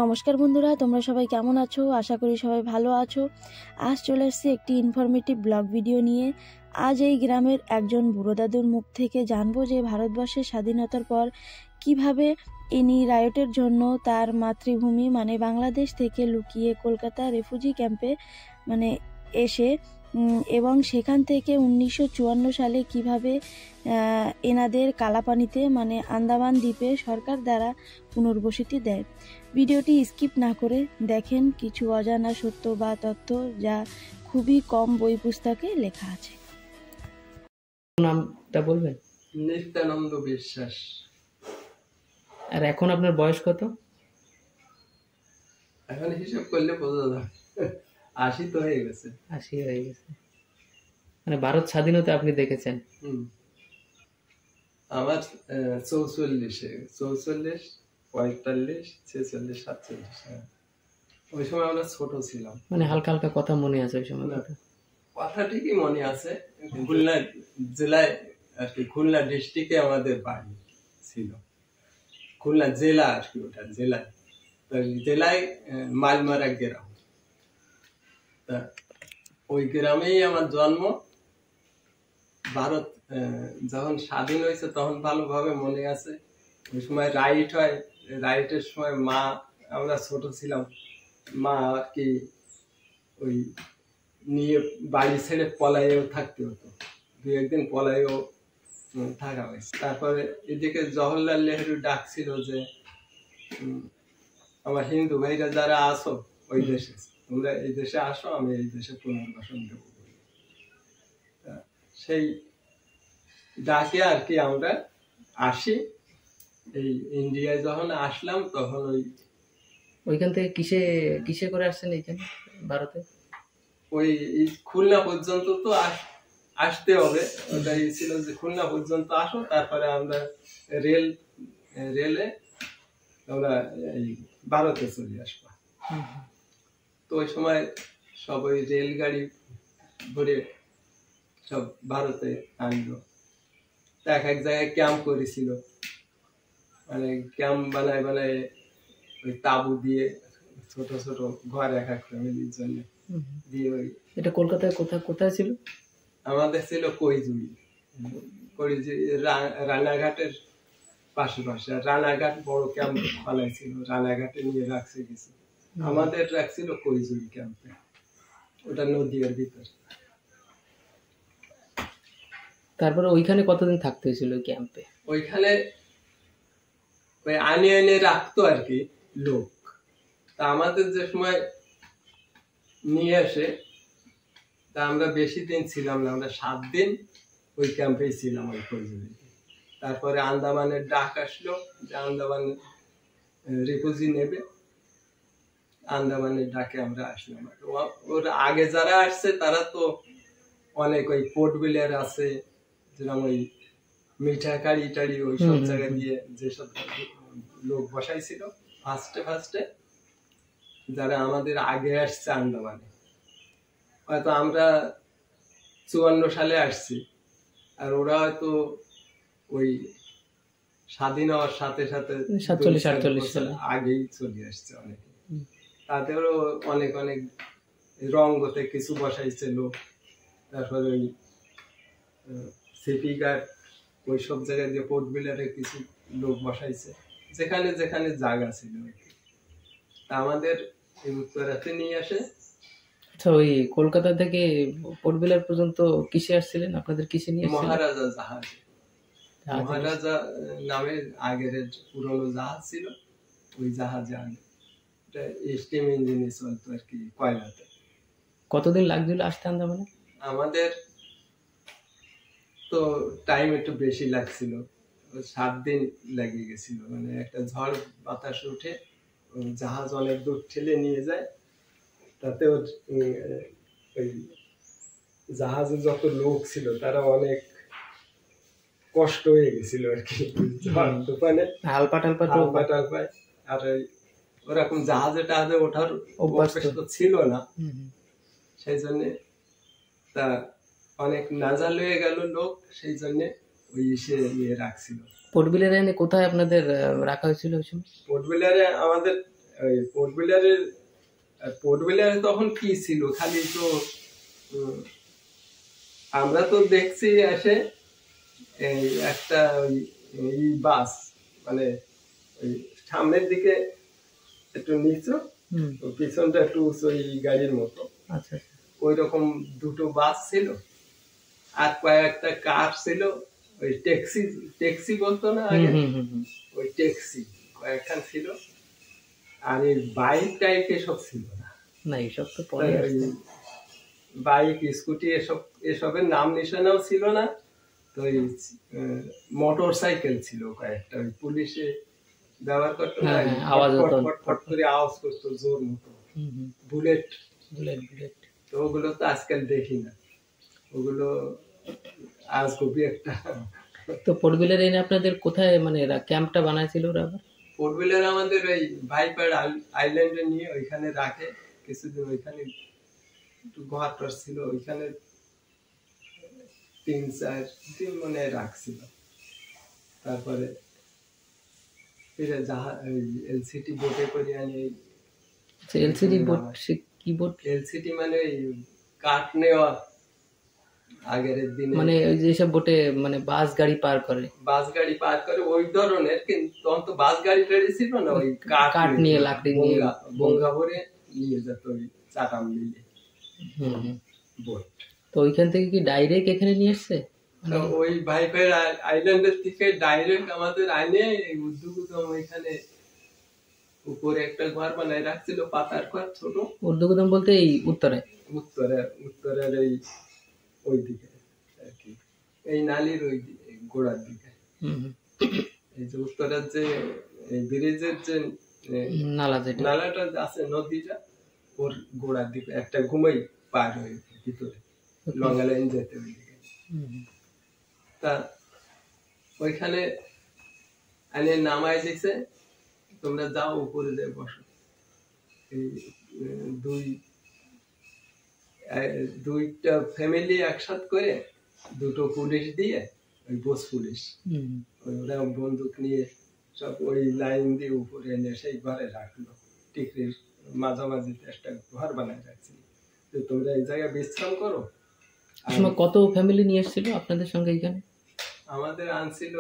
নমস্কার বন্ধুরা, তোমরা সবাই কেমন আছো? আশা করি সবাই ভালো আছো। আজ চলে এসেছি একটি ইনফরমেটিভ ব্লগ ভিডিও নিয়ে। আজ এই গ্রামের একজন বুড়ো দাদুর মুখ থেকে জানবো যে ভারতবর্ষের স্বাধীনতার পর কিভাবে ইনি রায়টের জন্য তার মাতৃভূমি মানে বাংলাদেশ থেকে লুকিয়ে কলকাতা রেফিউজি ক্যাম্পে এসে এবং সেখান থেকে 1954 সালে কিভাবে এনাদের কালাপানিতে আন্দামান দ্বীপে সরকার দ্বারা পুনর্বসতি দেয়। ভিডিওটি স্কিপ না করে দেখেন কিছু অজানা সত্য বা তথ্য যা খুবই কম বই পুস্তকে লেখা আছে। নামটা বলবেন? নিত্যানন্দ বিশ্বাস। আর এখন আপনার বয়স কত? এখন হিসাব করলে বোঝা যায় 80 তো হয়ে গেছে। 80 হয়ে গেছে। মানে ভারত স্বাধীনতা আপনি দেখেছেন? আমার 44, 45, 46, 47। ওই সময় আমরা ছোট ছিলাম, মানে হালকা হালকা কথা মনে আছে ওই সময়? কথা ঠিকই মনে আছে। খুলনা জেলায় আর কি, খুলনা ডিস্ট্রিক্টে আমাদের বাড়ি ছিল। খুলনা জেলা আর কি, ওটা জেলায় জেলায় মালমারা গ্রাম। তা ওই গ্রামেই আমার জন্ম। ভারত যখন স্বাধীন হয়েছে তখন ভালোভাবে মনে আছে। ওই সময় রাইট হয়, রাইটের সময় মা, আমরা ছোট ছিলাম, মা আর কি ওই নিয়ে বাড়ি ছেড়ে পলাইয়েও থাকতে হতো, দু একদিন পলাইয়েও থাকা হয়েছে। তারপরে এদিকে জওহরলাল নেহরু ডাকছিল যে আমার হিন্দু ভাইরা যারা আসো ওই দেশে, তোমরা এই দেশে আসো, আমি এই দেশে পুনর্বাসন দেব। সেই ডাকে আর কি আমরা আসি। এই ইন্ডিয়ায় যখন আসলাম তখন ওইখান থেকে কিসে করে আসছেন এইখানে ভারতে? ওই খুলনা পর্যন্ত তো আসতে হবে। ওটাই ছিল যে খুলনা পর্যন্ত আসো, তারপরে আমরা রেলে আমরা এই ভারতে চলে আসবো। তো ওই সময় সব ওই রেলগাড়ি ভরে সব ভারতে আনলো। এক এক জায়গায় ক্যাম্প করেছিল, মানে ক্যাম্প বানায় বানায় ওই তাবু দিয়ে ছোট ছোট ঘর এক এক ফ্যামিলির জন্য দিয়ে। ওই এটা কলকাতায় কোথায় ছিল? আমাদের ছিল কৈজুড়ি, রানাঘাটের পাশে। আর রানাঘাট বড় ক্যাম্প বানাইছিল, রানাঘাটে নিয়ে রাখছে কিছু। আমাদের রাখছিল কৈজুড়ি ক্যাম্পে, ওটা নদীর ভিতর। তারপরে ওইখানে কতদিন থাকতে হয়েছিল ওই ক্যাম্পে? ওইখানে ওই আনিয়ে রাখতো আর কি লোক। তা আমাদের যে সময় নিয়ে আসে, তা আমরা বেশি দিন ছিলাম না, আমরা 7 দিন ওই ক্যাম্পেই ছিলাম ওই কৈজুড়িতে। তারপরে আন্দামানের ডাক আসলো যে আন্দামানের রিফিউজি নেবে। আন্দামানের ডাকে আমরা আসলাম। ওর আগে যারা আসছে তারা তো অনেক ওই পোর্ট বিলার আছে, যেরকম ওই মিঠা কাড়ি টাড়ি ওই সব জায়গা দিয়ে যেসব লোক বসাইছিল ফার্স্টে যারা আমাদের আগে আসছে আন্দামানে। হয়তো আমরা 54 সালে আসছি, আর ওরা হয়তো ওই স্বাধীন হওয়ার সাথে সাথে 47-48 সালে আগেই চলে আসছে অনেকে। তাদেরও অনেক অনেক রঙ্গতে কিছু বসাইছে লোক। তারপরে ওই সিপিকার ওই সব জায়গায় দিয়ে পোর্ট বিলারে কিছু লোক বসাইছে, যেখানে যেখানে জায়গা ছিল আর কি। তা আমাদের এই উত্তরাতে নিয়ে আসে। আচ্ছা, ওই কলকাতা থেকে পোর্ট বিলার পর্যন্ত কিসে আসছিলেন? আপনাদের কিসে নিয়ে আসছিলেন? মহারাজা জাহাজে। মহারাজা নামে আগের পুরনো জাহাজ ছিল, ওই জাহাজে আনে। এটা স্টিম ইঞ্জিনে চলতো আর কি, কয়লাতে। কতদিন লাগছিল আসতে আন্দামানে? আমাদের তো টাইম একটু বেশি লাগছিল, 7 দিন লেগে গেছিল। মানে একটা ঝড় বাতাস উঠে জাহাজ অনেক দূর ঠেলে নিয়ে যায়, তাতে ওই জাহাজে যত লোক ছিল তারা অনেক কষ্ট হয়ে গেছিল আর কি, ঝড় তুফানে হালপা টালপায়। আর ওরকম জাহাজে টাহাজে ওঠার অভ্যাস তো ছিল না, সেই জন্য তা অনেক নাজাল হয়ে গেল লোক, সেই জন্য ওই ইসে নিয়ে রাখছিল। পোর্ট বিলারে কোথায় আপনাদের রাখা হয়েছিল? পোর্ট বিলারে আমাদের ওই পোর্ট বিলারে তখন কি ছিল, খালি তো আমরা তো দেখছি এসে এই একটা ওই বাস, মানে ওই সামনের দিকে একটু নিচু, পিছনটা একটু ওই গাড়ির মতো, আচ্ছা ওই রকম দুটো বাস ছিল, আর কয়েকটা কার ছিল, ওই ট্যাক্সি বলতো না আগে, ওই ট্যাক্সি কয়েকখান ছিল। আর এই বাইক টাইপ এসব ছিল না, এইসব তো পরে বাইক স্কুটি এসবের নাম নিশানাও ছিল না। তো ওই মোটর সাইকেল ছিল কয়েকটা, ওই পুলিশে ব্যবহার করতো না, ফট করে আওয়াজ করতো জোর মতো, বুলেট। তো ওগুলো তো আজকাল দেখি না, ওগুলো আজ খুবই একটা। তো পোর্ট বিলার এনে আপনাদের কোথায় মানে ক্যাম্পটা বানাইছিল ওরা? আবার পোর্ট বিলার আমাদের ওই ভাইপার আইল্যান্ডে নিয়ে ওইখানে রাখে কিছুদিন, ওইখানে একটু ঘর ছিল, ওইখানে 3-4 দিন মনে রাখছিল। তারপরে এলসিটি বোটে করে আনি। এলসিটি বোট কি বোট? এলসিটি মানে কাঠ নেওয়া আগের দিনে, মানে ওই যেসব বোটে মানে বাস গাড়ি পার করে ওই ধরনের, কিন্তু তখন তো বাস গাড়ি টাড়ি ছিল না, ওই কাঠ নিয়ে লাকড়ি নিয়ে বঙ্গা ভরে নিয়ে যেত ওই চাটাম মিলে বোট। তো ওইখান থেকে কি ডাইরেক্ট এখানে নিয়ে এসছে? ওই ভাইপার আইল্যান্ডের থেকে ডাইরেক্ট আমাদের আইনে উদ্যোগতম ওইখানে উপরে একটা ঘর বানায় রাখছিল, পাতার ঘর ছোট। উদ্যোগতম বলতে এই উত্তরের এই ওই দিকে আর কি, এই নালির ওই গোড়ার দিকে, এই যে উত্তরের যে ব্রিজের যে নালাটা আছে, নদীটা, ওর গোড়ার দিকে একটা ঘুমাই পার হয়ে ভিতরে লঙ্গা লাইন যেতে ওই দিকে। তা ওইখানে আনে নামায় দিছে, তোমরা যাও উপরে যাই বসো। এই দুইটা ফ্যামিলি একসাথ করে দুটো পুলিশ দিয়ে, ওই বোস পুলিশ, ওরা বন্দুক নিয়ে সব ওই লাইন দিয়ে উপরে এনে সেই ঘরে রাখলো, টিকরির মাঝামাঝি একটা ঘর বানায় রাখছিল, তো তোমরা এই জায়গায় বিশ্রাম করো। কত ফ্যামিলি নিয়ে এসেছিল আপনাদের সঙ্গে এখানে? আমাদের আনছিল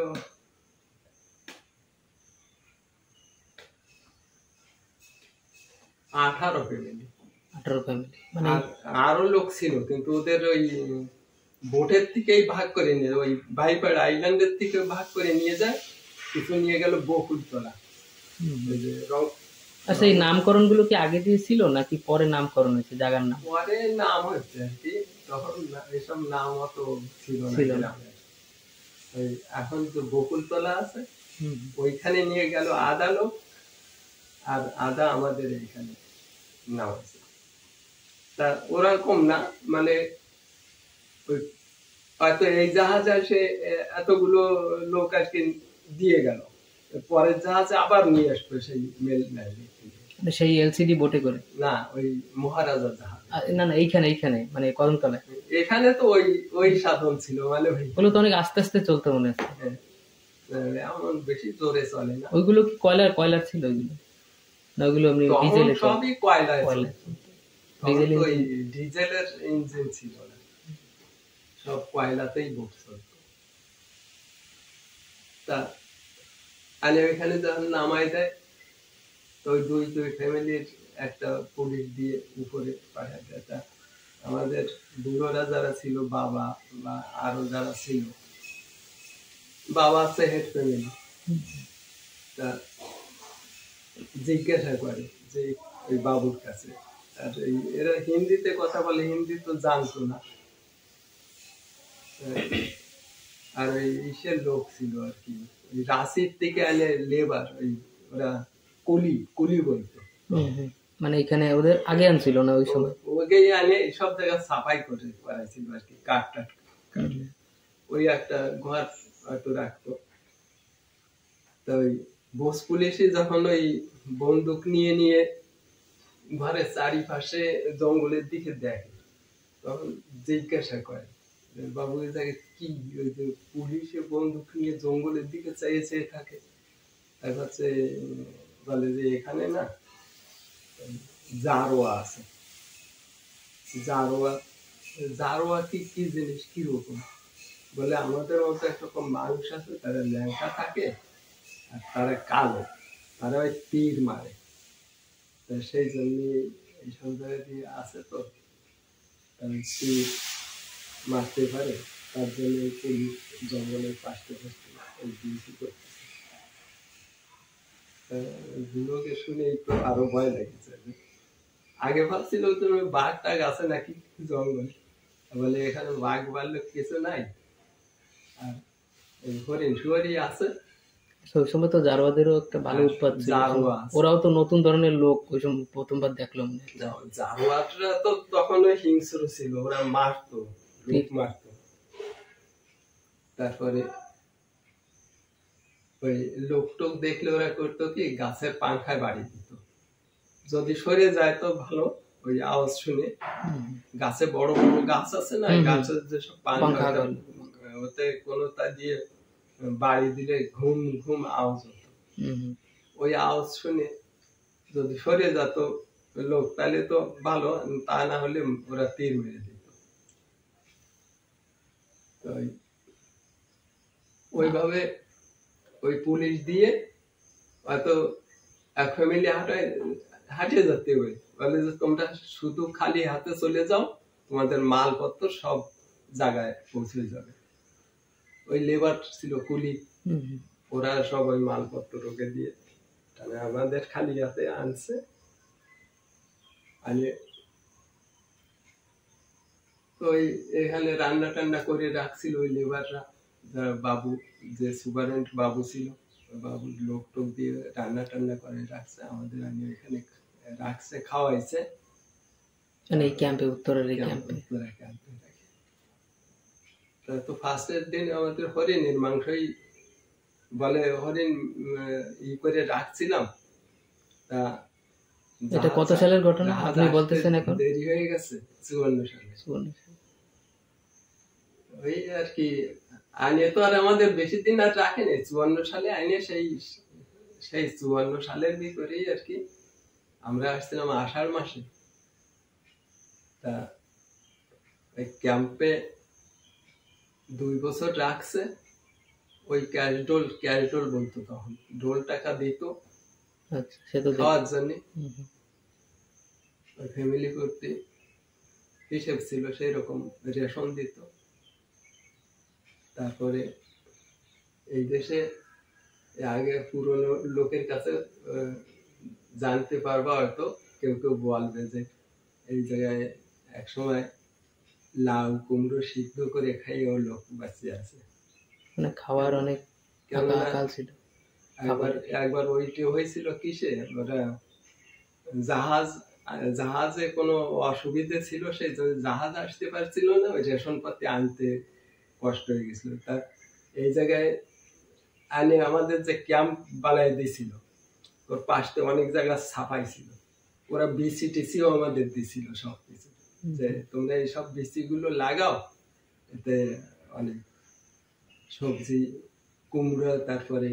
18 ফ্যামিলি। মানে আরো লোক ছিল, কিন্তু ওদের ওই বোটের থেকেই ভাগ করে নিয়ে, ওই ভাইপার আইল্যান্ডের থেকে ভাগ করে নিয়ে যায়, কিছু নিয়ে গেল বকুলতলা। আচ্ছা, এই নামকরণ গুলো কি আগে দিয়ে ছিল নাকি পরে নামকরণ হয়েছে জায়গার নাম? পরে নাম হচ্ছে আর কি, তখন এসব নাম অত ছিল না। ওই এখন তো বকুলতলা আছে, ওইখানে নিয়ে গেল আদা লোক, আর আদা আমাদের এইখানে নাম আছে। তা ওরকম না, মানে হয়তো এই জাহাজে সে এতগুলো লোক আর কি দিয়ে গেল, পরের জাহাজে আবার নিয়ে আসবে সেই মেল সেই এলসিডি বোটে করে, না ওই মহারাজা জাহাজ। না এইখানে মানে কদমতলায় এখানে তো ওই সাধন ছিল, মানে ওগুলো তো অনেক আস্তে আস্তে চলতে মনে হচ্ছে, এমন বেশি জোরে চলে না। ওইগুলো কি কয়লার ছিল ওইগুলো, না ওইগুলো এমনি ডিজেলে? সবই কয়লায়, ডিজেলের ইঞ্জিন ছিল না, সব কয়লাতেই বোট চলত। তা আলে ওইখানে যখন নামাই দেয়, তো ওই দুই ফ্যামিলির একটা পুলিশ দিয়ে উপরে পাঠায় দেয়। তা আমাদের বুড়োরা যারা ছিল, বাবা বা আরো যারা ছিল, বাবা আছে হেড ফ্যামিলি, তা জিজ্ঞাসা করে যে ওই বাবুর কাছে, আর এরা হিন্দিতে কথা বলে, হিন্দি তো জানতো না, আর ওই ইসের লোক ছিল আর কি, ওই রাশির থেকে আনে লেবার, ওই ওরা কুলি বলতো, মানে এখানে ওদের আগে আনছিল না ওই সময়, ওকেই আনে সব জায়গায় সাফাই করে করাইছিল আর কি, কাঠ ওই একটা ঘর হয়তো রাখতো। তো ওই বোস পুলিশে যখন ওই বন্দুক নিয়ে ঘরের চারিপাশে জঙ্গলের দিকে দেখে, তখন জিজ্ঞাসা করে, বাবু এই জায়গায় কি, ওই যে পুলিশে বন্দুক নিয়ে জঙ্গলের দিকে চেয়ে থাকে, তার কাছে বলে যে এখানে না, জারোয়া আছে। জারোয়া জারোয়া কি কি জিনিস, কি রকম বলে, আমাদের মতো একরকম মানুষ আছে, তারা ল্যাংটা থাকে আর তারা কালো, তারা ওই তীর মারে। সেই জন্য এই সব জায়গায় দিয়ে আছে, তো তীর মারতে পারে, তার জন্য পুলিশ জঙ্গলের পাশে ডিউটি করতেছে। গুলোকে শুনে তো আরো ভয় লাগছে। আগে ভাবছিল তুমি বাঘ টাঘ আছে নাকি জঙ্গলে, বলে এখানে বাঘ বাড়লে কিছু নাই, আর হরিণ শুয়ারি আছে। ওই সময় তো জারোয়াদেরও একটা ভালো উৎপাত ছিল, ওরাও তো নতুন ধরনের লোক, ওই সময় প্রথমবার দেখলাম। জারোয়াটরা তো তখন হিংস্র ছিল, ওরা মারতো, লোক মারতো। তারপরে ওই লোক টোক দেখলে ওরা করতো কি, গাছের পাংখায় বাড়ি দিত, যদি সরে যায় তো ভালো, ওই আওয়াজ শুনে। গাছে বড় বড় গাছ আছে না, গাছের যেসব পাংখা, ওতে কোনোটা দিয়ে বাড়ি দিলে ঘুম ঘুম আওয়াজ হতো। ওই আওয়াজ শুনে যদি সরে যেত লোক, তাহলে তো ভালো, তা না হলে ওরা তীর মেরে দিত। ওইভাবে ওই পুলিশ দিয়ে হয়তো এক ফ্যামিলি হাঁটিয়ে যেতে হবে, বলে যে তোমরা শুধু খালি হাতে চলে যাও, তোমাদের মালপত্র সব জায়গায় পৌঁছে যাবে। ওই লেবার ছিল, কুলি, ওরা সব ওই মালপত্র ওকে দিয়ে আমাদের খালি হাতে আনছে। ওই এখানে রান্না টান্না করে রাখছিল ওই লেবাররা, বাবু যে সুপারেন্ট বাবু ছিল, বাবু লোক টোক দিয়ে রান্না টান্না করে রাখছে, আমাদের এখানে রাখছে, খাওয়াইছে। এই ক্যাম্পে, উত্তরের ক্যাম্পে। তো ফার্স্টের দিন আমাদের হরিণের মাংসই বলে, হরিণ ই করে রাখছিলাম। তা এটা কত সালের ঘটনা আপনি বলতেছেন? এখন দেরি হয়ে গেছে, 54 সালে। ওই আর কি, আইনে তো আর আমাদের বেশি দিন আর রাখেনি, 54 সালে আইনে, সেই 54 সালের ভিতরেই আর কি আমরা আসছিলাম আষাঢ় মাসে। তা ওই ক্যাম্পে 2 বছর রাখছে। ওই ক্যাশ ডোল বলতো তখন, ডোল টাকা দিত খাওয়ার জন্য। ওই ফ্যামিলি করতে হিসেব ছিল, সেই রকম রেশন দিত। তারপরে এই দেশে আগে পুরনো লোকের কাছে জানতে পারবা, হয়তো কেউ কেউ বলবে যে এই জায়গায় একসময় লাউ কুমড়ো সিদ্ধ করে খাইয়ে লোক বাঁচিয়ে আছে, মানে খাওয়ার অনেক আকাল ছিল। একবার ওইটি হয়েছিল কিসে, ওরা জাহাজে কোনো অসুবিধে ছিল, সেই জাহাজ আসতে পারছিল না, ওই রেশন পাতি আনতে কষ্ট হয়ে গেছিল। তার এই জায়গায় আনে আমাদের যে ক্যাম্প বানাই দিয়েছিল, ওর পাশে অনেক জায়গা ছাপাই ছিল, ওরা বিসি টিসিও আমাদের দিছিল সবকিছু, যে তোমরা এইসব বিসি গুলো লাগাও, এতে অনেক সবজি, কুমড়া, তারপরে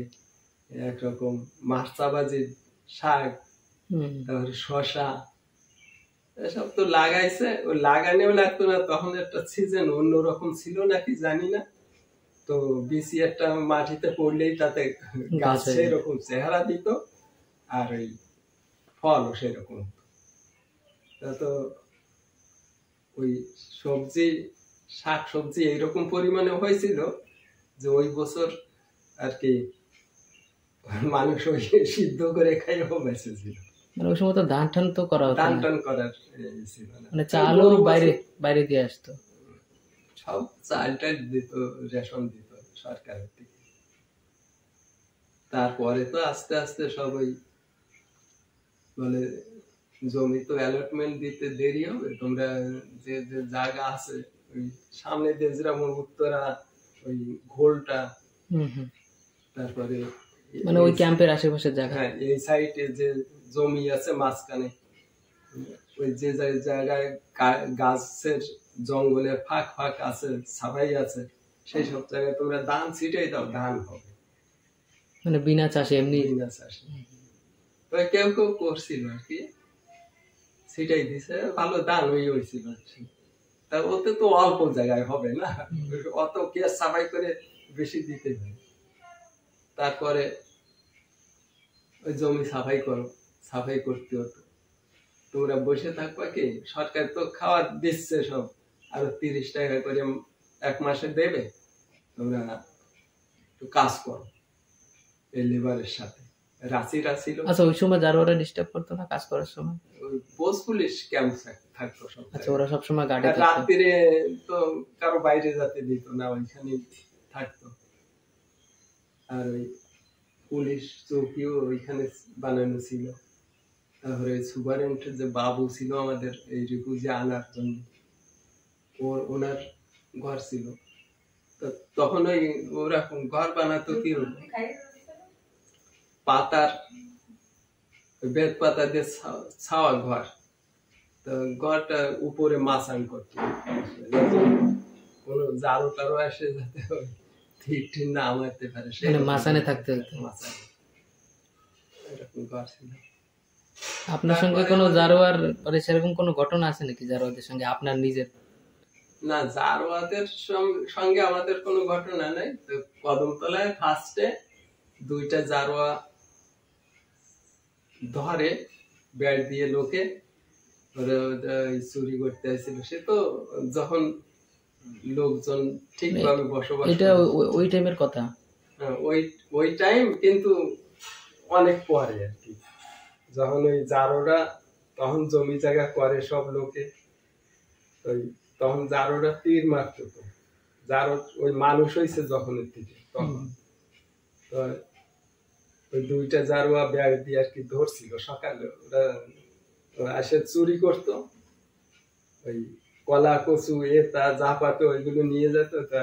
একরকম মাছাবাজির শাক, তারপরে শশা, এসব তো লাগাইছে। ওই লাগানেও লাগতো না, তখন একটা সিজন অন্যরকম ছিল নাকি জানি না, তো বিসি একটা মাটিতে পড়লেই তাতে গাছ সেরকম চেহারা দিত, আর ওই ফলও সেরকম। তো ওই সবজি, শাক সবজি এইরকম পরিমাণে হয়েছিল যে ওই বছর আর কি মানুষ ওই সিদ্ধ করে খাইও বেঁচেছিল। মানে ওই সময় তো ধান টান তো করা হতো, ধান টান করার ছিল না, মানে চালও বাইরে দিয়ে আসতো, সব চালটা দিত, রেশন দিত সরকারের থেকে। তারপরে তো আস্তে আস্তে সব ওই মানে জমি তো অ্যালটমেন্ট দিতে দেরি হবে, তোমরা যে যে জায়গা আছে ওই সামনে দিয়ে যেরকম উত্তরা ওই ঘোলটা, তারপরে মানে ওই ক্যাম্পের আশেপাশের জায়গা, হ্যাঁ এই সাইডে যে জমি আছে মাঝখানে, ওই যে জায়গায় গাছের জঙ্গলের ফাঁক ফাঁক আছে, ছাপাই আছে, সেই সব জায়গায় তোমরা ধান ছিটাই দাও, ধান হবে, মানে বিনা চাষে, এমনি বিনা চাষে। তো কেউ কেউ করছিল আর কি, সেটাই দিছে, ভালো দান হয়েছিল। তা ওতে তো অল্প জায়গায় হবে না, অত কে সাফাই করে বেশি দিতে হয়। তারপরে ওই জমি সাফাই করো, সাফাই করতে হতো। তোমরা বসে থাকবা কি, সরকার তো খাওয়ার দিচ্ছে সব, আরো 30 টাকা করে এক মাসে দেবে, তোমরা একটু কাজ করো এই লেবারের সাথে। রাশিরা ছিল। আচ্ছা, ওই সময় জারোয়ারা ডিস্টার্ব করতো না কাজ করার সময়? ওই পোস্ট পুলিশ ক্যাম্প থাকতো সব। আচ্ছা, ওরা সবসময় গাড়ি রাত্রিরে তো কারো বাইরে যেতে দিত না, ওইখানে থাকতো। আর ওই পুলিশ চৌকিও ওইখানে বানানো ছিল। তারপরে সুপারেন্টের যে বাবু ছিল আমাদের এই রিফিউজি আনার জন্য, ওনার ঘর ছিল। তখন ওই ওরকম ঘর বানাতো কি পাতার, বেত পাতা দিয়ে ছাওয়া ঘর। তো ঘরটা উপরে মাচান করতো, কোনো জারো টারো আসে যাতে ঠিক ঠিক না মারতে পারে, মাচানে থাকতে হতো। এরকম ঘর ছিল। আপনার সঙ্গে কোনো জারোয়ার সেরকম কোনো ঘটনা আছে নাকি জারোয়াদের সঙ্গে আপনার নিজের? না, জারোয়াদের সঙ্গে আমাদের কোনো ঘটনা নাই। তো কদমতলায় ফার্স্টে 2টা জারোয়া ধরে ব্যাট দিয়ে লোকে চুরি করতে আসছিল। সে তো যখন লোকজন ঠিকভাবে বসবাস, এটা ওই টাইমের কথা। ওই টাইম কিন্তু অনেক পরে আর কি, যখন ওই জারোরা তখন জমি জায়গা করে সব লোকে, তখন জারোরা তীর মারত। তো জারো ওই মানুষ হয়েছে যখনের থেকে, তখন তো ওই 2টা জারোয়া ব্যাগ দিয়ে আর কি ধরছিল সকালে। ওরা আসে চুরি করতো, ওই কলা কচু তা যা পাতো ওইগুলো নিয়ে যেত। তা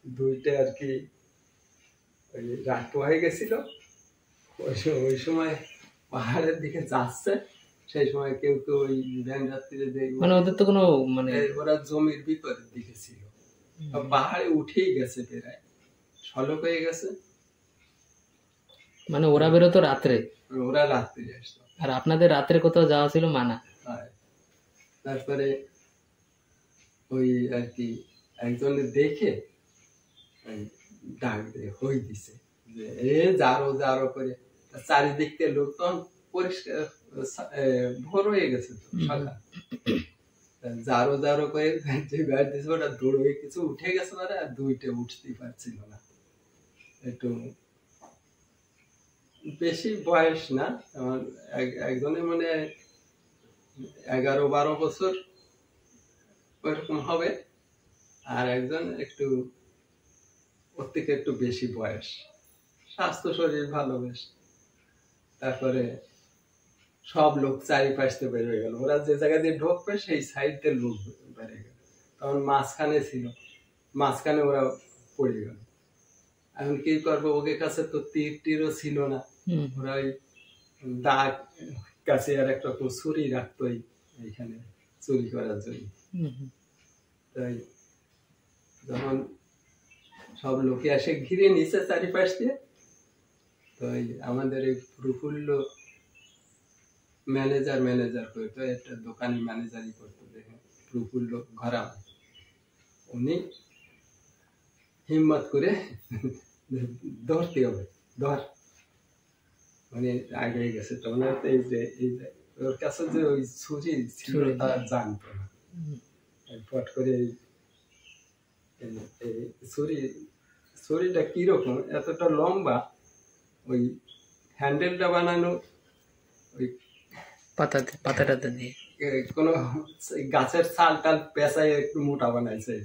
2টা আর কি ওই রাত হয়ে গেছিল, ওই সময় পাহাড়ের দিকে যাচ্ছে, সেই সময় কেউ তো ওই ভ্যান যাত্রীরা দেখবে, মানে ওদের তো কোনো মানে ওরা জমির ভিতরের দিকে ছিল, পাহাড়ে উঠেই গেছে, প্রায় সলক হয়ে গেছে। মানে ওরা বেরোতো রাত্রে, ওরা রাত্রে আসতো, আর আপনাদের রাত্রে কোথাও যাওয়া ছিল মানা। তারপরে ওই আর কি একজনে দেখে ডাক দিয়ে হই দিছে যে এ জারো জারো করে। চারিদিক থেকে লোক তখন পরিষ্কার, ভোর হয়ে গেছে সকাল, জারো জারো করে যে গাড়ি দিয়েছে ওটা দৌড় হয়ে কিছু উঠে গেছে, মানে আর 2টা উঠতেই পারছিল না। একটু বেশি বয়স না, আমার একজনের মানে 11-12 বছর ওইরকম হবে, আর একজন একটু ওর থেকে একটু বেশি বয়স, স্বাস্থ্য শরীর ভালো বেশ। তারপরে সব লোক চারিপাশে বের হয়ে গেল, ওরা যে জায়গা দিয়ে ঢুকবে সেই সাইডে লোক বেড়ে গেল। তখন মাঝখানে ছিল, মাঝখানে ওরা পড়ে গেল। এখন কি করবো, ওকে কাছে তো তীর টিরও ছিল না, ওরা ওই দাগ কাছে আর একটা ছুরি রাখতো এইখানে চুরি করার জন্য। তাই যখন সব লোকে এসে ঘিরে নিচে চারিপাশ দিয়ে, তো আমাদের এই প্রফুল্ল ম্যানেজার করতো, একটা দোকানে ম্যানেজারই করতো, দেখে প্রফুল্ল ঘরা, উনি হিম্মত করে ধরতে হবে, ধর, মানে আগে গেছে। তখন এই যে ওর কাছে যে ওই ছুরি ছিল তা জানতো না, ফট করে ছুরিটা কিরকম, এতটা লম্বা, ওই হ্যান্ডেলটা বানানো ওই পাতাটাতে দিয়ে কোনো গাছের ছাল টাল পেঁচাই একটু মোটা বানাইছে,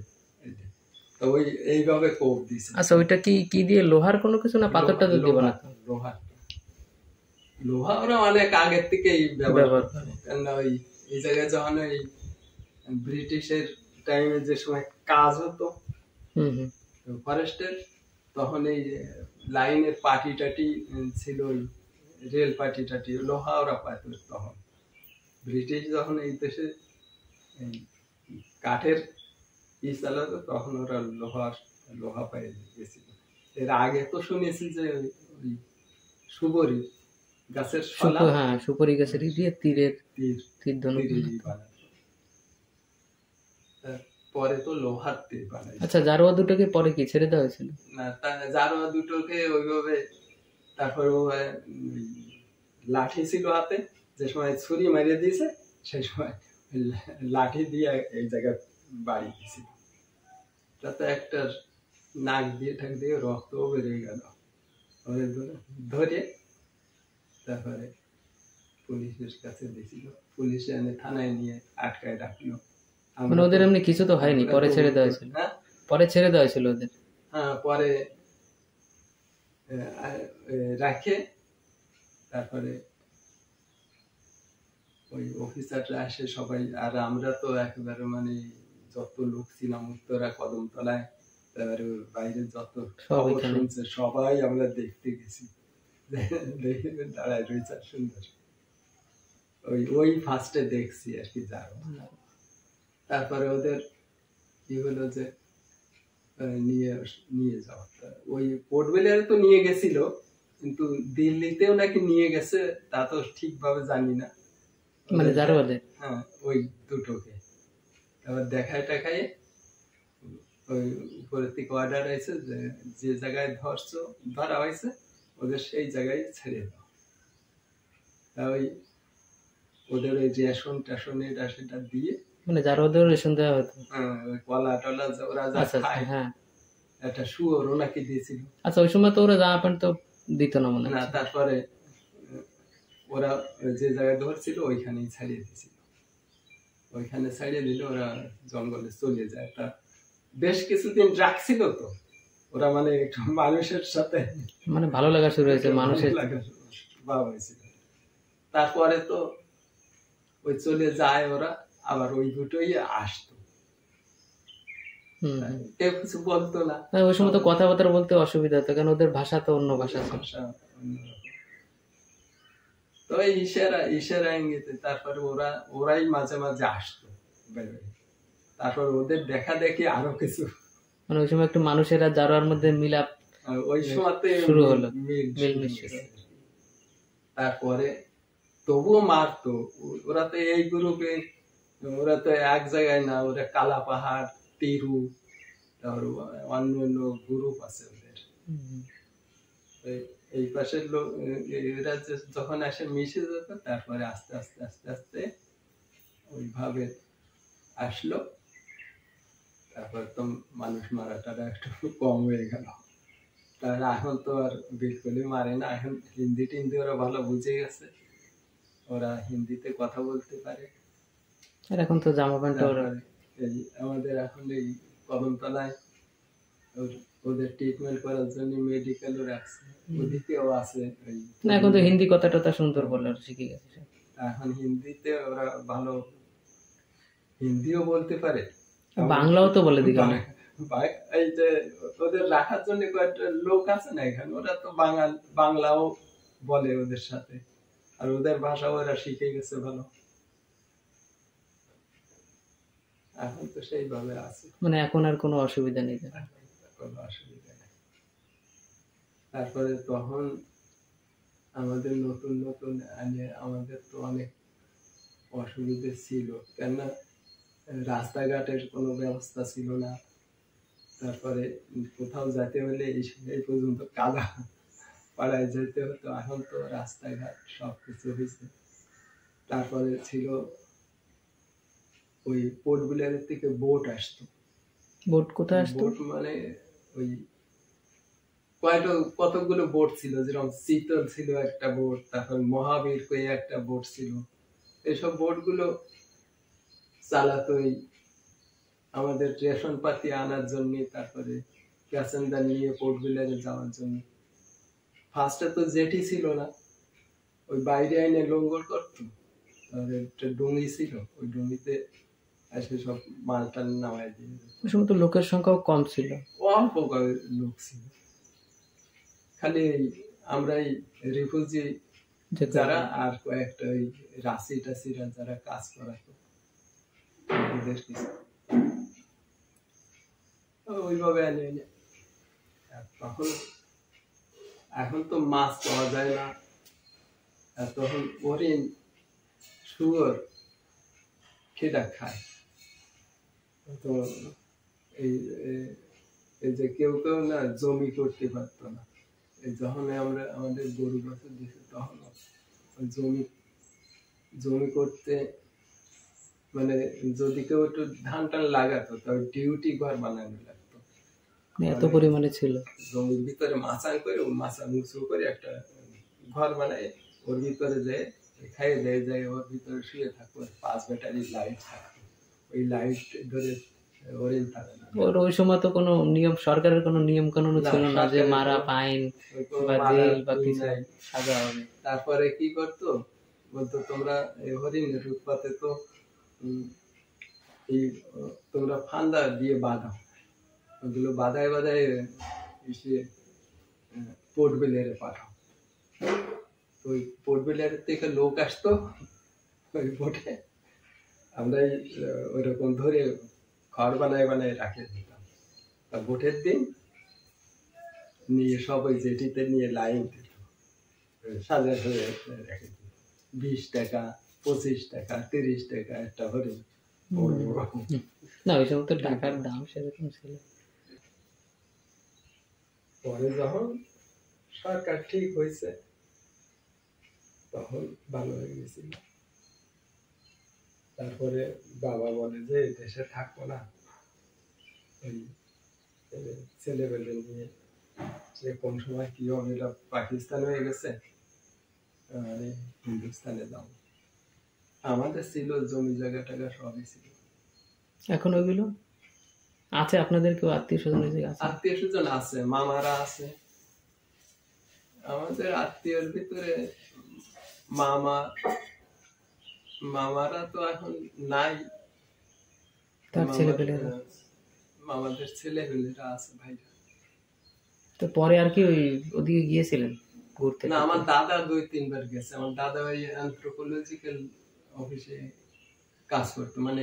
তো ওই এইভাবে কোপ দিছে। আচ্ছা, ওইটা কি দিয়ে, লোহার কোনো কিছু না পাথরটা দিয়ে বানাতো? লোহা ওরা অনেক আগের থেকেই ব্যবহার করে, কেন ওই এই জায়গায় যখন ওই ব্রিটিশের টাইমে যে সময় কাজ হতো ফরেস্টের, তখন এই লাইনের পাটি টাটি ছিল, রেল পাটি টাটি লোহা ওরা পাইত। তখন ব্রিটিশ যখন এই দেশে কাঠের চালাতো, তখন ওরা লোহা পাই গেছিল। এর আগে তো শুনেছি যে ওই সুপারি গাছের, সুপারি গাছের দিয়ে তীরের তীর ধনুক পরে তো লোহার তীর বানাই। আচ্ছা, জারোয়া দুটোকে পরে কি ছেড়ে দেওয়া হয়েছিল? না, জারোয়া দুটোকে ওইভাবে, তারপরে লাঠি ছিল হাতে, যে সময় ছুরি মারিয়ে দিয়েছে সেই সময় লাঠি দিয়ে এই জায়গায় বাড়ি দিয়েছিল। তাতে একটা নাক দিয়ে ঠাক দিয়ে রক্তও বেরিয়ে গেল। ধরে তারপরে পুলিশের কাছে দিয়েছিল, পুলিশে এনে থানায় নিয়ে আটকায় রাখলো। মানে ওদের এমনি কিছু তো হয়নি, পরে ছেড়ে দেওয়া হয়েছিল? পরে ছেড়ে দেওয়া হয়েছিল ওদের? হ্যাঁ, পরে রাখে, তারপরে ওই অফিসাররা আসে সবাই। আর আমরা তো একেবারে মানে যত লোক ছিলাম উত্তরা কদমতলায়, তারপরে বাইরে যত খবর শুনছে সবাই আমরা দেখতে গেছি, দেখে দাঁড়ায় রয়েছে সুন্দর। ওই ফার্স্টে দেখছি আর কি জারোয়া। তারপরে ওদের কি হলো যে নিয়ে যাওয়া, ওই পোর্ট ব্লেয়ারে তো নিয়ে গেছিল, কিন্তু দিল্লিতেও নাকি নিয়ে গেছে, তা তো ঠিকভাবে জানি না। মানে জারোয়াদের? হ্যাঁ, ওই দুটোকে আবার দেখায় টাকায় ওই উপরের থেকে অর্ডার আছে যে জায়গায় ধরা হয়েছে ওদের সেই জায়গায় ছেড়ে দাও। ওই ওদের ওই রেশন টেশন এটা সেটা দিয়ে, মানে জারোয়াদের রেশন দেওয়া হতো? ওই কলা টলা ওরা যা খায়, হ্যাঁ, একটা শুয়োরও নাকি দিয়েছিল। আচ্ছা, ওই সময় তো ওরা জামা প্যান্ট তো দিত না মনে হয়? না, তারপরে ওরা যে জায়গায় ধরছিল ওইখানেই ছাড়িয়ে দিয়েছিল। ওইখানে ছাড়িয়ে দিলে ওরা জঙ্গলে চলে যায়। তা বেশ কিছুদিন রাখছিল তো ওরা, মানে একটু মানুষের সাথে মানে ভালো লাগা শুরু হয়েছে, মানুষের ভাব হয়েছিল। তারপরে তো ওই চলে যায় ওরা, আবার ওই দুটোই আসতো, কেউ কিছু বলতো না। ওই সময় তো কথাবার্তা বলতে অসুবিধা হতো, কারণ ওদের ভাষা তো অন্য ভাষা। তো ইশারা ইঙ্গিতে তারপরে ওরাই মাঝে মাঝে আসতো। তারপর ওদের দেখা দেখি আরো কিছু, মানে ওই সময় একটু মানুষের আর জারোয়ার মধ্যে মিলাপ ওই সময়তে শুরু হলো, তারপরে তবুও মারতো। ওরা তো এই গ্রুপে, ওরা তো এক জায়গায় না, ওরা কালা পাহাড়, তিরু, তারপর অন্য অন্য গ্রুপ আছে ওদের। এই পাশের লোক এরা যখন আসে মিশে যেত, তারপরে আস্তে আস্তে আস্তে আস্তে ওইভাবে আসলো। তারপর তো মানুষ মারাটা একটু কম হয়ে গেল। তাহলে এখন তো আর বিলকুলই মারে না, এখন হিন্দি টিন্দি ওরা ভালো বুঝে গেছে, ওরা হিন্দিতে কথা বলতে পারে। আর এখন তো জামা প্যান্ট আমাদের এখন এই কদমতলায় ওদের ট্রিটমেন্ট করার জন্য মেডিকেলও রাখছে, ওদিকেও আছে। না, এখন তো হিন্দি কথাটা সুন্দর বলে শিখে গেছে, এখন হিন্দিতে ওরা ভালো হিন্দিও বলতে পারে, বাংলাও তো বলে দিকে। এই যে ওদের রাখার জন্য কয়েকটা লোক আছে না এখানে, ওরা তো বাংলাও বলে ওদের সাথে, আর ওদের ভাষা ওরা শিখে গেছে ভালো। এখন তো সেইভাবে আছে, মানে এখন আর কোনো অসুবিধা নেই, কোনো অসুবিধা নেই। তারপরে তখন আমাদের নতুন নতুন আমাদের তো অনেক অসুবিধা ছিল, কেননা রাস্তাঘাটের কোনো ব্যবস্থা ছিল না। তারপরে কোথাও যেতে হলে এই পর্যন্ত কাদা পাড়ায় যেতে হতো, এখন তো রাস্তাঘাট সবকিছু হয়েছে। তারপরে ছিল ওই পোর্ট ব্লেয়ারের থেকে বোট আসতো। বোট কোথায় আসতো? বোট মানে ওই কতগুলো বোট ছিল, যেরকম শীতল ছিল একটা বোট, তারপর মহাবীর কই একটা বোট ছিল। এইসব বোটগুলো চালাতো আমাদের রেশন পাতি আনার জন্য, তারপরে প্যাসেঞ্জার নিয়ে পোর্ট ব্লেয়ারে যাওয়ার জন্য। ফার্স্টে তো জেটি ছিল না, ওই বাইরে এনে লঙ্গর করতো, তারপরে একটা ডুঙ্গি ছিল, ওই ডুঙ্গিতে এসে সব মালটা নামায় দিয়ে। ওই সময় তো লোকের সংখ্যাও কম ছিল, অল্প লোক ছিল, খালি আমরা রিফিউজি যারা আর কয়েকটা ওই রাশি টাসিরা যারা কাজ করাতো ওদের কিছু ওইভাবে এনে। তখন এখন তো মাছ পাওয়া যায় না, তখন হরিণ শুয়োর খেটা খায়। তো এই এই যে কেউ কেউ না জমি করতে পারতো না, যখন আমরা আমাদের গরু বাছুর দিছে তখন জমি করতে মানে যদি কেউ একটু ধান টান লাগাতো তবে ডিউটি ঘর বানানো লাগতো। এত পরিমাণে ছিল। জমির ভিতরে মাচান করে মাচা উঁচু করে একটা ঘর বানায়, ওর ভিতরে যে খাইয়ে দেয় যায়, ওর ভিতরে শুয়ে থাকতো, 5 ব্যাটারি লাইট থাকতো, ওই লাইট ধরে ওরেন থাকে। ওর ওই সময় তো কোনো নিয়ম, সরকারের কোনো নিয়ম কানুন ছিল না যে মারা ফাইন বা জেল বা কিছু সাজা হবে। তারপরে কি করতো বলতো, তোমরা হরিণের উৎপাতে তো এই তোমরা ফান্দা দিয়ে বাঁধাও, ওগুলো বাঁধায় বাঁধায় এসে পোর্টবেলিয়ারে পাঠাও। ওই পোর্টবেলিয়ার থেকে লোক আসতো ওই বোটে, আমরা ওইরকম ধরে খড় বানায় বানায় রাখে দিতাম। তা ভোটের দিন নিয়ে সব ওই জেটিতে নিয়ে লাইন দিত, সাজা হয়ে রেখে দিত। 20 টাকা, 25 টাকা, 30 টাকা একটা হরিণ। না ওই সময় তো টাকার দাম সেরকম ছিল। পরে যখন সরকার ঠিক হয়েছে তখন ভালো হয়ে গেছিল। তারপরে বাবা বলে যে দেশে থাকবো না, ওই ছেলেবেলে নিয়ে যে কোন সময় কি হবে, পাকিস্তান হয়ে গেছে, হিন্দুস্তানে যাও। আমাদের ছিল জমি জায়গা টাকা সবই ছিল। এখন ওইগুলো আছে? আপনাদের কেউ আত্মীয় স্বজন? আত্মীয় স্বজন আছে, মামারা আছে। আমাদের আত্মীয়র ভিতরে মামারা তো এখন নাই, তার ছেলেপেলেরা, মামাদের ছেলেপেলেরা আছে ভাইরা। তো পরে আর কি ওই ওদিকে গিয়েছিলেন ঘুরতে? না, আমার দাদা 2-3 বার গেছে। আমার দাদা ওই অ্যানথ্রোপোলজিক্যাল অফিসে কাজ করতো, মানে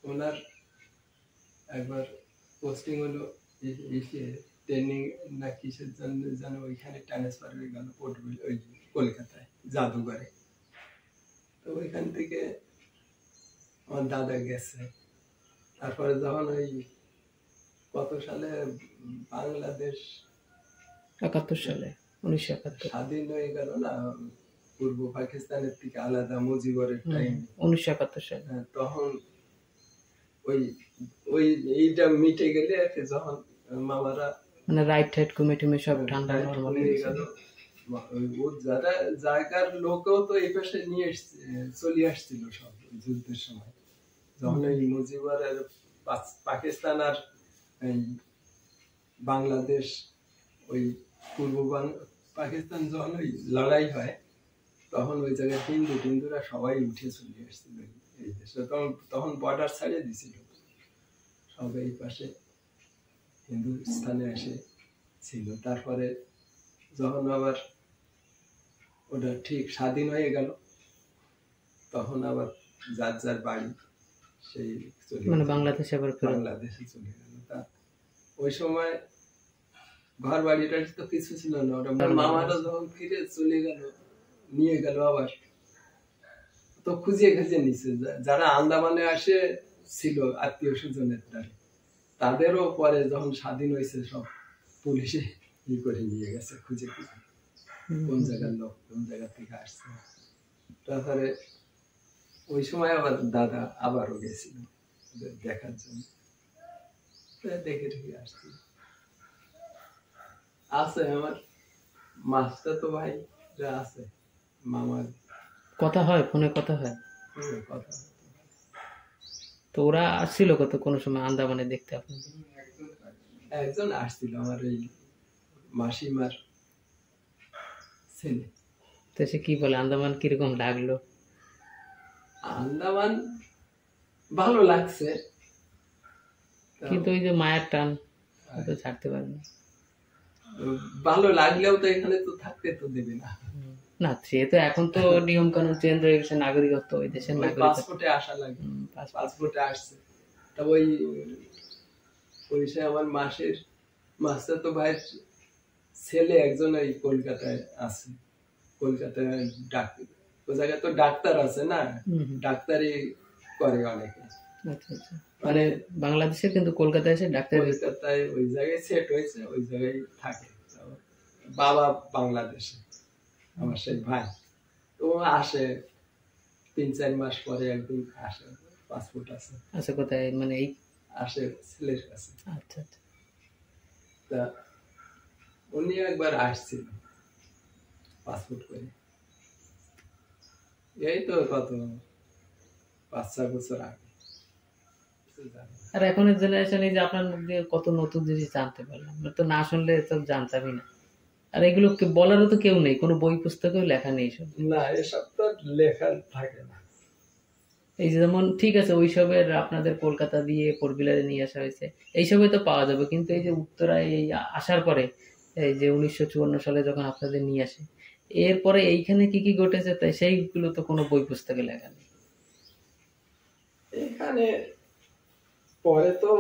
ওনার একবার পোস্টিং হলো, ট্রেনিং না কিসের জন্য যেন ওইখানে ট্রান্সফার হয়ে গেল ওই কলকাতায় জাদুঘরে। তো ওইখান থেকে আমার দাদা গেছে। তারপরে যখন ওই কত সালে বাংলাদেশ 71 সালে 1971 স্বাধীন হয়ে গেল না, পূর্ব পাকিস্তানের থেকে আলাদা, মুজিবরের টাইম 1971 সালে, তখন ওই এইটা মিটে গেলে যখন মামারা মানে রাইট টাইট কমিটি সব ঠান্ডা নরমাল হয়ে গেল। যারা জায়গার লোকও তো এই পাশে নিয়ে চলে আসছিল সব যুদ্ধের সময়, যখন ওই মুজিবরের পাকিস্তান আর বাংলাদেশ ওই পূর্ব পাকিস্তান যখন ওই লড়াই হয়, তখন ওই জায়গায় হিন্দুরা সবাই উঠে চলে আসছিল এই দেশে। তখন বর্ডার ছাড়িয়ে দিছিল, সব এই পাশে হিন্দুস্তানে এসে ছিল। তারপরে যখন আবার ওটা ঠিক স্বাধীন হয়ে গেল, তখন আবার যার যার বাড়ি সেই মানে বাংলাদেশে চলে গেল। তা ওই সময় ঘর বাড়িটা তো কিছু ছিল না, ওটা মামারা যখন ফিরে চলে গেল, নিয়ে গেল আবার, তো খুঁজিয়ে নিছে। যারা আন্দামানে আসে ছিল আত্মীয় স্বজনের দ্বারা, তাদেরও পরে যখন স্বাধীন হয়েছে সব পুলিশে করে নিয়ে গেছে খুঁজে কোন জায়গার লোক, কোন জায়গা থেকে আসছে। তারপরে ওই সময় আবার দাদা আবারও গেছিল দেখার জন্য, দেখে আসছে। আছে আমার মাস্টার তো ভাই আছে, মামার কথা হয়, ফোনে কথা হয়, কথা। তো ওরা আসছিল কত কোন সময় আন্দামানে দেখতে? আপনি একজন আসছিল আমার এই মাসিমার ছেলে। তো সে কি বলে, আন্দামান কিরকম লাগলো? আন্দামান ভালো লাগছে, কিন্তু ওই যে মায়ের টান তো ছাড়তে পারে না। ভালো লাগলেও তো এখানে তো থাকতে তো দেবে না। না, সে তো এখন তো নিয়ম কানুন চেঞ্জ হয়ে গেছে, নাগরিকত্ব ওই দেশের নাগরিক, পাসপোর্টে আসা লাগে, পাসপোর্টে আসছে। তা ওই সে আমার মাস্টার তো ভাইয়ের ছেলে একজন এই কলকাতায় আছে, কলকাতায় ডাক্তার, ওই জায়গায় তো ডাক্তার আছে না, ডাক্তারি করে অনেকে। আচ্ছা আচ্ছা, মানে বাংলাদেশের কিন্তু কলকাতায় এসে ডাক্তার, কলকাতায় ওই জায়গায় সেট হয়েছে, ওই জায়গায় থাকে। বাবা বাংলাদেশে, আমার সেই ভাই তো আসে 3-4 মাস পরে একদিন আসে, পাসপোর্ট আছে। আচ্ছা, কোথায় মানে এই আসে ছেলের কাছে। আচ্ছা আচ্ছা, তা উনি একবার আসছিল পাসপোর্ট করে, এই তো কত 5-6 বছর আগে। আর এখনের জেনারেশন এই যে আপনার মুখ দিয়ে কত নতুন জিনিস জানতে পারলাম, তো না শুনলে তো জানতামই না। আর এগুলো বলারও তো কেউ নেই, কোনো বই পুস্তকেও লেখা নেই সব। না, এসব তো লেখা থাকে না। এই যে যেমন ঠিক আছে ওইসবের আপনাদের কলকাতা দিয়ে ফোর বিলারে নিয়ে আসা হয়েছে, এইসবে তো পাওয়া যাবে, কিন্তু এই যে উত্তরায় এই আসার পরে এই যে 1954 সালে যখন আপনাদের নিয়ে আসে, এরপরে এইখানে কি কি ঘটেছে তাই সেইগুলো তো কোনো বই পুস্তকে লেখা নেই। এখানে পরে তো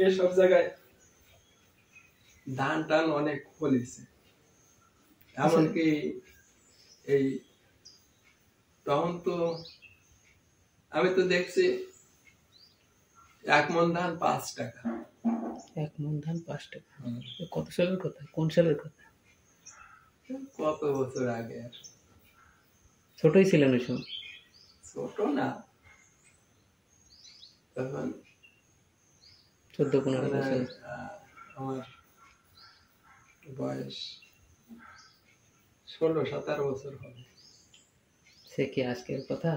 এসব জায়গায় ধান টান অনেক ফলেছে, এমনকি এই তখন তো আমি তো দেখছি 1 মণ ধান 5 টাকা। 1 মণ ধান 5 টাকা? কত সালের কথা, কোন সালের কথা? কত বছর আগে। ছোটই ছিলেন ওই সময়? ছোট না, তখন 14-15 বছর। আমার বয়স 16-17 বছর হবে। সে কি আজকের কথা?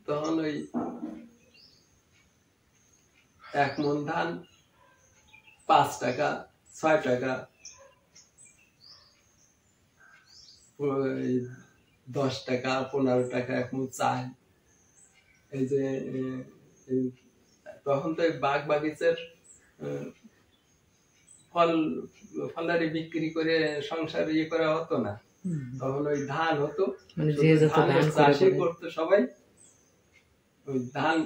তখন ওই 1 মণ ধান 5 টাকা 6 টাকা, 10 টাকা 15 টাকা 1 মণ চাল। এই যে তখন তো বাগ বাগিচার ফলারি বিক্রি করে সংসার করা হতো না, তখন ওই ধান হতো, মানে যে যত ধান চাষই করতো সবাই, ওই ধান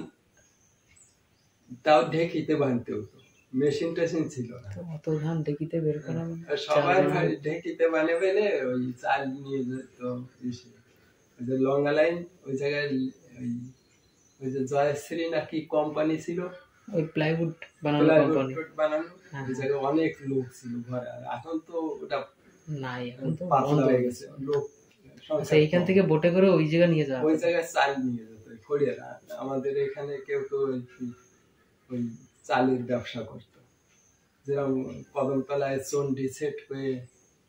তাও ঢেকিতে বানতে হতো, মেশিন টেশিন ছিল না। অত ধান ঢেকিতে বের করা সবাই ঢেকিতে বানে বেনে ওই চাল নিয়ে যেত। ওই যে লঙ্গা লাইন ওই জায়গায় ওই যে জয়শ্রী নাকি কোম্পানি ছিল, ওই প্লাইউড বানানো কোম্পানি, ওই জায়গায় অনেক লোক ছিল ঘরে। এখন তো ওটা নাই, এখন তো বন্ধ হয়ে গেছে লোক। এইখান থেকে বোটে করে ওই জায়গা নিয়ে যাওয়া, ওই জায়গায় চাল নিয়ে যেত খড়িয়ারা। আমাদের এখানে কেউ তো ওই চালের ব্যবসা করতো, যেরকম কদমতলায় চন্ডি সেট হয়ে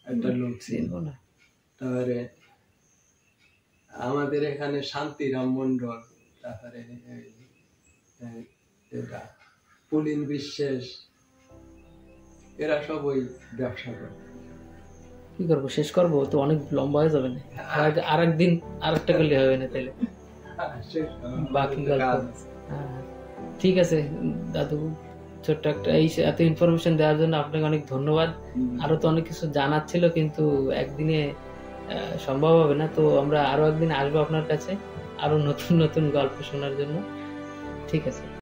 একটা লোক ছিল। তারপরে আমাদের এখানে শান্তিরাম মন্ডল, তারপরে এটা পুলিন বিশ্বাস, এরা সব ওই ব্যবসা করে। কি করবো, শেষ করবো তো অনেক লম্বা হয়ে যাবে না, আর একদিন আর একটা করলে হবে না তাহলে বাকি গল্প। ঠিক আছে দাদু, ছোট্ট একটা এই এত ইনফরমেশন দেওয়ার জন্য আপনাকে অনেক ধন্যবাদ। আরো তো অনেক কিছু জানার ছিল, কিন্তু একদিনে সম্ভব হবে না, তো আমরা আরো একদিন আসবো আপনার কাছে আরো নতুন নতুন গল্প শোনার জন্য। ঠিক আছে।